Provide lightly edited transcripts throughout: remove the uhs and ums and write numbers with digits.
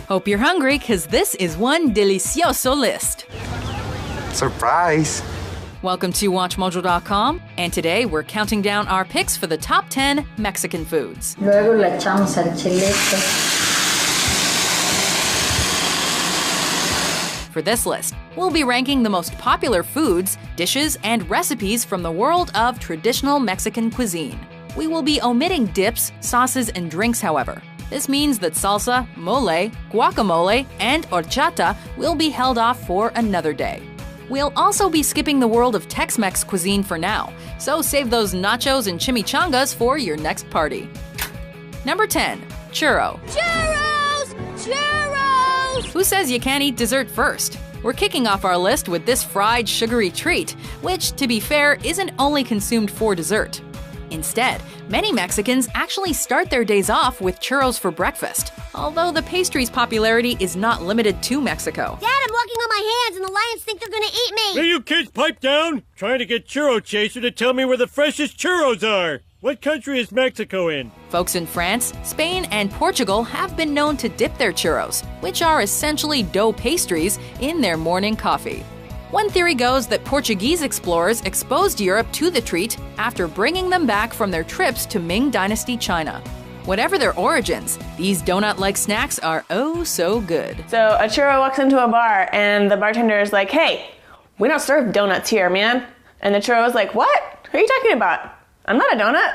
Hope you're hungry, because this is one delicioso list. Surprise! Welcome to WatchMojo.com, and today we're counting down our picks for the top 10 Mexican foods. Luego le echamos el chilito. For this list, we'll be ranking the most popular foods, dishes, and recipes from the world of traditional Mexican cuisine. We will be omitting dips, sauces, and drinks, however. This means that salsa, mole, guacamole, and horchata will be held off for another day. We'll also be skipping the world of Tex-Mex cuisine for now, so save those nachos and chimichangas for your next party. Number 10. Churro. Churros! Churros! Who says you can't eat dessert first? We're kicking off our list with this fried, sugary treat, which, to be fair, isn't only consumed for dessert. Instead, many Mexicans actually start their days off with churros for breakfast, although the pastry's popularity is not limited to Mexico. Dad, I'm walking on my hands and the lions think they're gonna eat me! Will you kids pipe down? Trying to get Churro Chaser to tell me where the freshest churros are. What country is Mexico in? Folks in France, Spain, and Portugal have been known to dip their churros, which are essentially dough pastries, in their morning coffee. One theory goes that Portuguese explorers exposed Europe to the treat after bringing them back from their trips to Ming Dynasty China. Whatever their origins, these donut-like snacks are oh so good. So a churro walks into a bar and the bartender is like, "Hey, we don't serve donuts here, man." And the churro is like, "What? Who are you talking about? I'm not a donut."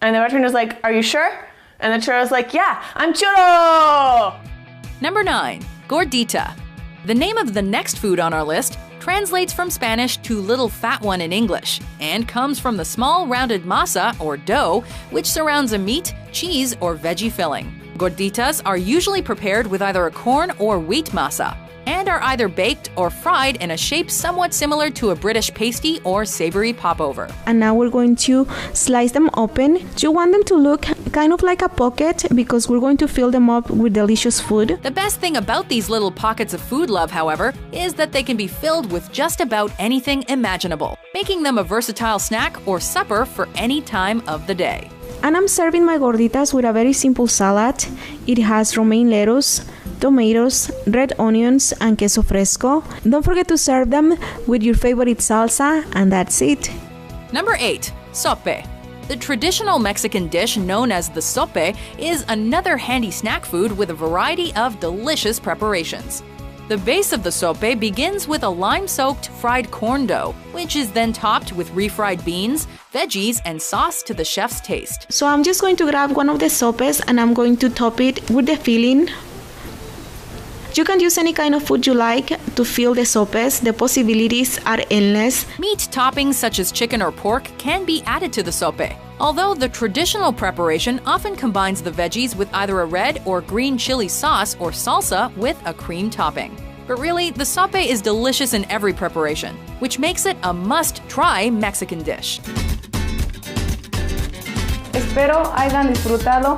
And the bartender's like, "Are you sure?" And the churro's like, "Yeah, I'm churro!" Number 9. Gordita. The name of the next food on our list translates from Spanish to little fat one in English, and comes from the small rounded masa, or dough, which surrounds a meat, cheese, or veggie filling. Gorditas are usually prepared with either a corn or wheat masa, and are either baked or fried in a shape somewhat similar to a British pasty or savory popover. And now we're going to slice them open. You want them to look kind of like a pocket because we're going to fill them up with delicious food. The best thing about these little pockets of food love, however, is that they can be filled with just about anything imaginable, making them a versatile snack or supper for any time of the day. And I'm serving my gorditas with a very simple salad. It has romaine lettuce, tomatoes, red onions, and queso fresco. Don't forget to serve them with your favorite salsa, and that's it. Number 8. Sope. The traditional Mexican dish known as the sope is another handy snack food with a variety of delicious preparations. The base of the sope begins with a lime-soaked fried corn dough, which is then topped with refried beans, veggies, and sauce to the chef's taste. So I'm just going to grab one of the sopes and I'm going to top it with the filling. You can use any kind of food you like to fill the sopes. The possibilities are endless. Meat toppings such as chicken or pork can be added to the sope, although the traditional preparation often combines the veggies with either a red or green chili sauce or salsa with a cream topping. But really, the sope is delicious in every preparation, which makes it a must-try Mexican dish. Espero hayan disfrutado.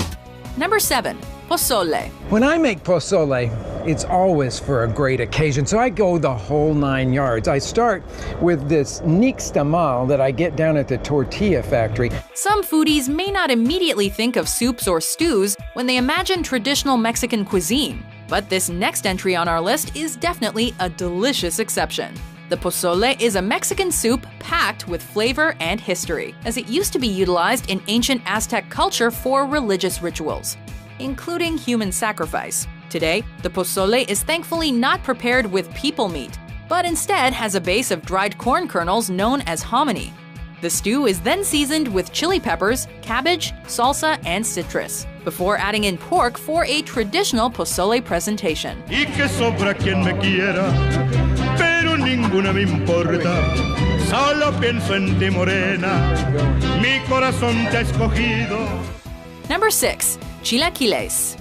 Number 7. Pozole. When I make pozole, it's always for a great occasion, so I go the whole 9 yards. I start with this nixtamal that I get down at the tortilla factory. Some foodies may not immediately think of soups or stews when they imagine traditional Mexican cuisine, but this next entry on our list is definitely a delicious exception. The pozole is a Mexican soup packed with flavor and history, as it used to be utilized in ancient Aztec culture for religious rituals, including human sacrifice. Today, the pozole is thankfully not prepared with people meat, but instead has a base of dried corn kernels known as hominy. The stew is then seasoned with chili peppers, cabbage, salsa, and citrus, before adding in pork for a traditional pozole presentation. Y que sobra quien me quiera, pero ninguna me importa. Solo pienso en ti, morena. Mi corazón te ha escogido. Number 6. Chilaquiles.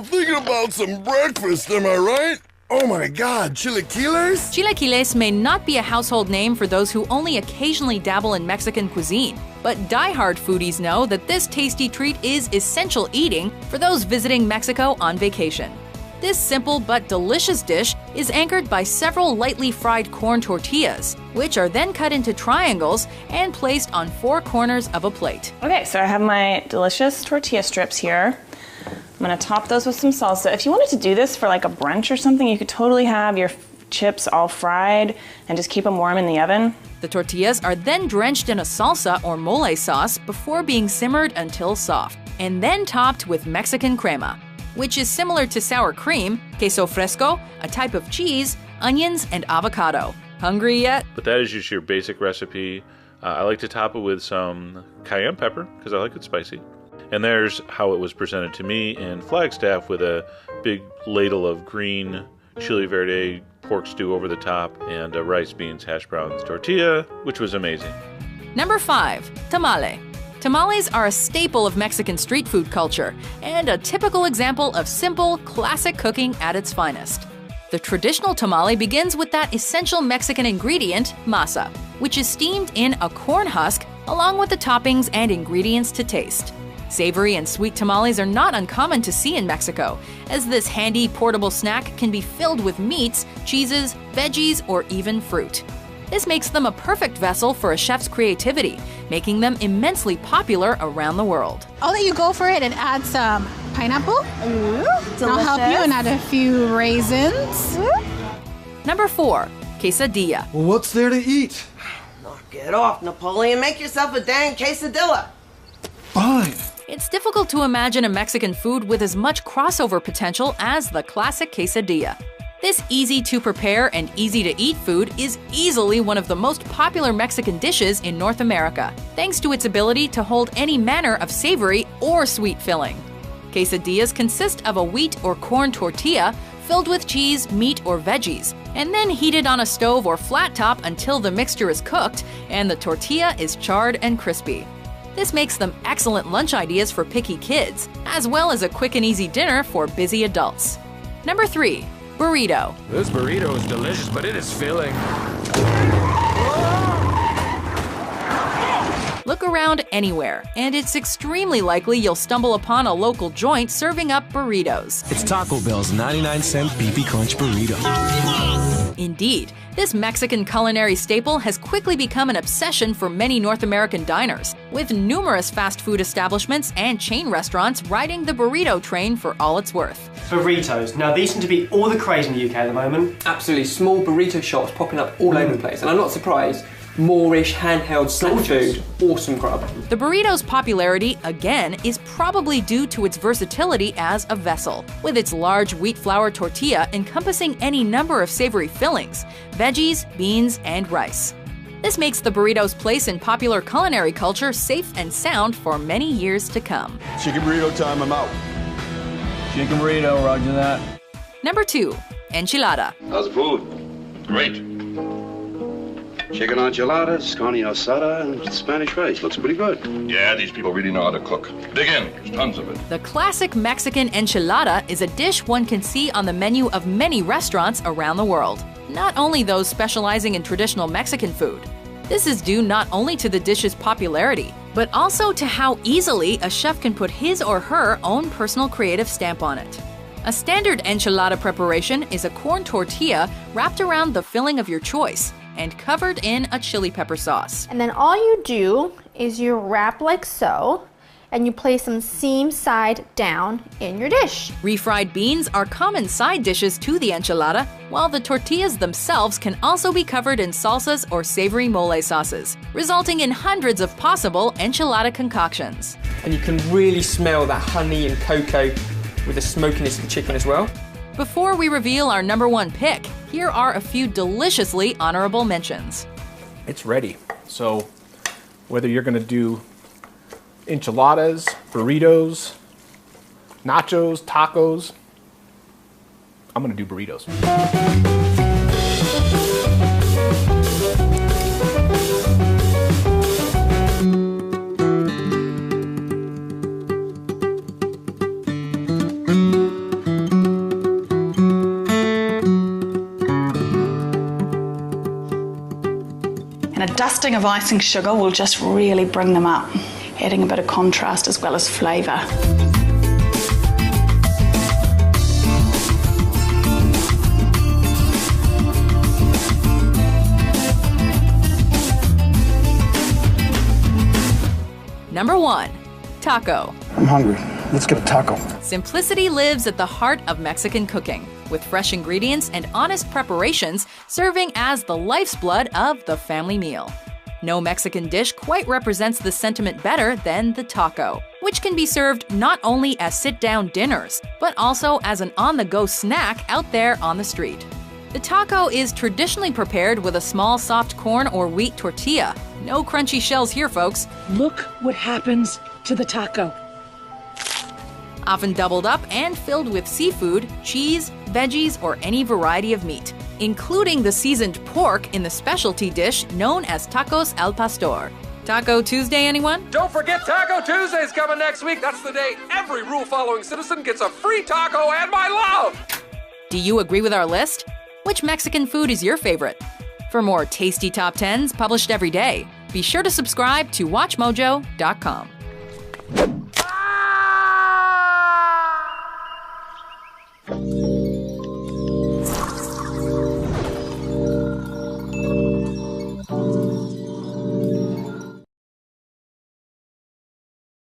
Thinking about some breakfast, am I right? Oh my God, chilaquiles? Chilaquiles may not be a household name for those who only occasionally dabble in Mexican cuisine, but die-hard foodies know that this tasty treat is essential eating for those visiting Mexico on vacation. This simple but delicious dish is anchored by several lightly fried corn tortillas, which are then cut into triangles and placed on 4 corners of a plate. Okay, so I have my delicious tortilla strips here. I'm gonna top those with some salsa. If you wanted to do this for like a brunch or something, you could totally have your chips all fried and just keep them warm in the oven. The tortillas are then drenched in a salsa or mole sauce before being simmered until soft, and then topped with Mexican crema, which is similar to sour cream, queso fresco, a type of cheese, onions, and avocado. Hungry yet? But that is just your basic recipe. I like to top it with some cayenne pepper because I like it spicy. And there's how it was presented to me in Flagstaff with a big ladle of green chili verde pork stew over the top and rice, beans, hash browns, tortilla, which was amazing. Number 5, tamale. Tamales are a staple of Mexican street food culture and a typical example of simple, classic cooking at its finest. The traditional tamale begins with that essential Mexican ingredient, masa, which is steamed in a corn husk along with the toppings and ingredients to taste. Savory and sweet tamales are not uncommon to see in Mexico, as this handy portable snack can be filled with meats, cheeses, veggies, or even fruit. This makes them a perfect vessel for a chef's creativity, making them immensely popular around the world. I'll let you go for it and add some pineapple. Ooh, and I'll help you and add a few raisins. Ooh. Number 4, quesadilla. Well, what's there to eat? Knock it off, Napoleon. Make yourself a dang quesadilla. Fine. It's difficult to imagine a Mexican food with as much crossover potential as the classic quesadilla. This easy-to-prepare and easy-to-eat food is easily one of the most popular Mexican dishes in North America, thanks to its ability to hold any manner of savory or sweet filling. Quesadillas consist of a wheat or corn tortilla filled with cheese, meat, or veggies, and then heated on a stove or flat top until the mixture is cooked and the tortilla is charred and crispy. This makes them excellent lunch ideas for picky kids, as well as a quick and easy dinner for busy adults. Number 3, burrito. This burrito is delicious, but it is filling. Look around anywhere, and it's extremely likely you'll stumble upon a local joint serving up burritos. It's Taco Bell's 99-cent beefy crunch burrito. Indeed, this Mexican culinary staple has quickly become an obsession for many North American diners, with numerous fast food establishments and chain restaurants riding the burrito train for all it's worth. Burritos. Now these seem to be all the craze in the UK at the moment. Absolutely, small burrito shops popping up all over the place, and I'm not surprised. Moorish, handheld snack food, awesome grub. The burrito's popularity, again, is probably due to its versatility as a vessel, with its large wheat flour tortilla encompassing any number of savory fillings, veggies, beans, and rice. This makes the burrito's place in popular culinary culture safe and sound for many years to come. Chicken burrito time, I'm out. Chicken burrito, roger that. Number 2, enchilada. How's the food? Great. Chicken enchiladas, carne asada, and Spanish rice. Looks pretty good. Yeah, these people really know how to cook. Dig in, there's tons of it. The classic Mexican enchilada is a dish one can see on the menu of many restaurants around the world, not only those specializing in traditional Mexican food. This is due not only to the dish's popularity, but also to how easily a chef can put his or her own personal creative stamp on it. A standard enchilada preparation is a corn tortilla wrapped around the filling of your choice and covered in a chili pepper sauce. And then all you do is you wrap like so, and you place them seam side down in your dish. Refried beans are common side dishes to the enchilada, while the tortillas themselves can also be covered in salsas or savory mole sauces, resulting in hundreds of possible enchilada concoctions. And you can really smell that honey and cocoa with the smokiness of the chicken as well. Before we reveal our number 1 pick, here are a few deliciously honorable mentions. It's ready. So whether you're gonna do enchiladas, burritos, nachos, tacos, I'm gonna do burritos. A dusting of icing sugar will just really bring them up, adding a bit of contrast as well as flavour. Number 1. Taco. I'm hungry. Let's get a taco. Simplicity lives at the heart of Mexican cooking, with fresh ingredients and honest preparations serving as the life's blood of the family meal. No Mexican dish quite represents the sentiment better than the taco, which can be served not only as sit-down dinners, but also as an on-the-go snack out there on the street. The taco is traditionally prepared with a small soft corn or wheat tortilla. No crunchy shells here, folks. Look what happens to the taco. Often doubled up and filled with seafood, cheese, veggies, or any variety of meat, including the seasoned pork in the specialty dish known as tacos al pastor. Taco Tuesday, anyone? Don't forget Taco Tuesday's coming next week. That's the day every rule-following citizen gets a free taco and my love! Do you agree with our list? Which Mexican food is your favorite? For more tasty top 10s published every day, be sure to subscribe to WatchMojo.com.